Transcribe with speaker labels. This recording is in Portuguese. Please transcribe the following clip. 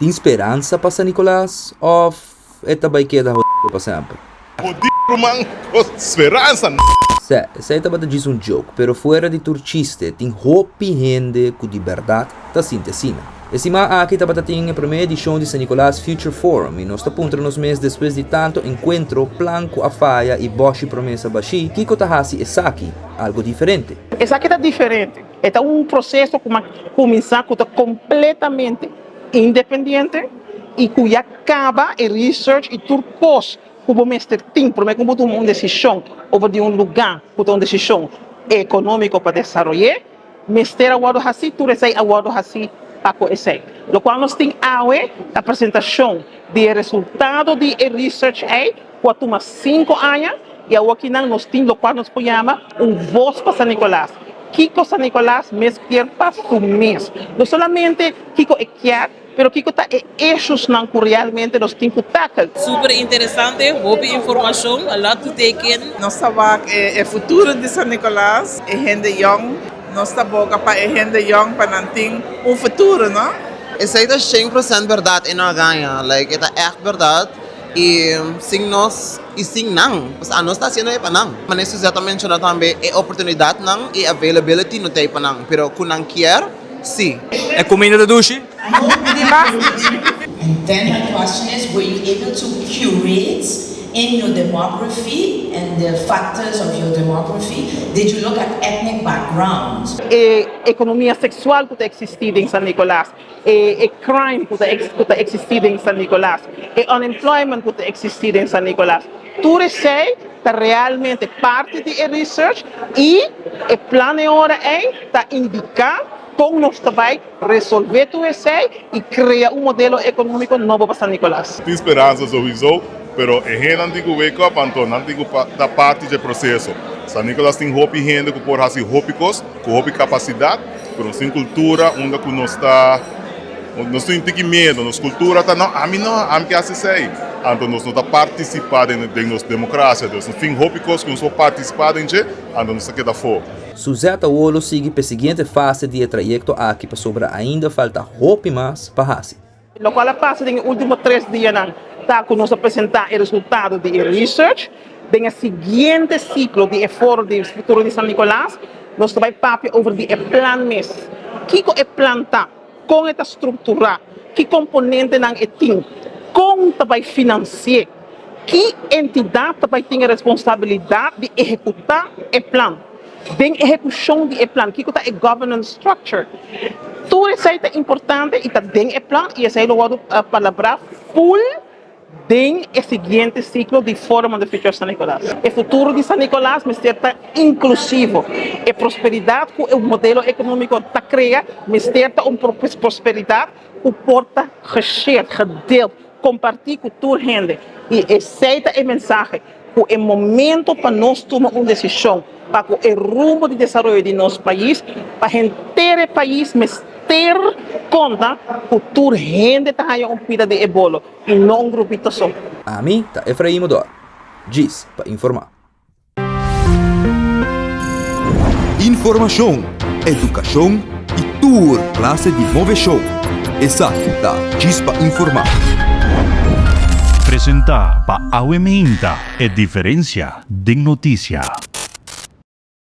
Speaker 1: Tem esperança para San Nicolás? Ou esta vai quedar para sempre?
Speaker 2: Jodido, man, com esperança.
Speaker 1: Sei que bata diz joke, pero fora de turchiste, tem hopi gente que de verdade tá sintesina. Esse aqui tá tem a primeira edição de San Nicolás Future Forum e nós tá punta nos meses depois de tanto encontro, planco a faia e boshi promessa baixi, que kotahasi é aqui, algo diferente.
Speaker 3: Essa aqui tá diferente. É processo que começar completamente independente e que acaba e research e turcos como mestre tem, por mim como tomar uma decisão over de lugar, como uma decisão econômica para desenvolver, mestre aguardo assim, tu recebe aguardo assim para conhecer. Lo qual nós tem a apresentação de resultado de research aí, por tomar 5 anos e aqui nós tem lo qual nós chamamos voz para San Nicolás. Kiko San Nicolás mes quer para su mês. Não somente Kiko é quer, pero Kiko está issues não que realmente nós temos que tackle.
Speaker 4: Super interessante, boa informação, a lot to take in.
Speaker 5: Nós estamos é futuro de San Nicolás, é gente young. Nós estamos para é gente young para não ter futuro, não?
Speaker 6: Isso é 100% verdade e não ganha, like é echt verdade. E sem nós e sem não, a nós está sendo é para não. Mas isso exatamente não também é oportunidade não e availability não tem para não, pero com não quer, sim.
Speaker 1: É comida de duche?
Speaker 7: And then my question is, were you able to curate in your demography and the factors of your demography? Did you look at ethnic backgrounds?
Speaker 3: Economia sexual que existe em San Nicolás, crime que existe em San Nicolás, unemployment que existe em San Nicolás. Tudo isso está realmente parte de research e o plano agora está indicar como nós vai resolver tudo isso e criar modelo econômico novo para San Nicolás.
Speaker 2: Tem esperança sobre isso, pero é gente antigo wake up, então antigo da parte do processo. San Nicolás tem hopi gente que pode fazer hopicos, com hopi capacidade, pero sem cultura, onde que nós temos medo, nossa cultura está não, a mim que assim então nós não está participando da nossa democracia, nós temos hopicos que nós participar em então nós queda fora.
Speaker 1: Suzeta Wolo sigue para a seguinte fase de trajeto aqui para sobre ainda falta hopi mais para hasi.
Speaker 3: O qual passa nos últimos 3 dias está com nós apresentar o resultado de research, no seguinte ciclo de fórum de futuro de San Nicolás, nós vamos falar over o plano mês. Que é plano tá? Com esta estrutura, que componente não é tem? Como vai financiar? Que entidade vai ter a responsabilidade de executar o plano? Bem execução do plano, que é a governance structure. Tudo isso é importante e está dentro do plano e essa é a palavra full dentro do seguinte ciclo de Fórum de Future San Nicolás. O futuro de San Nicolás está inclusivo. A prosperidade que o modelo econômico está criando, está uma prosperidade que porta rechear, gedeeld, compartilhar com toda a gente. E essa é a mensagem. Que é momento para nós tomar uma decisão para que o rumo de desenvolvimento de nosso país, para o inteiro país, ter conta que toda a gente está um cuidado de ebola e não um grupito só.
Speaker 1: A mim está Efraim Odor. Diz para informar.
Speaker 8: Informação, educação e tour classe de Move Show. Essa está Diz para informar.
Speaker 9: Apresentar para aumentar a diferença de notícia.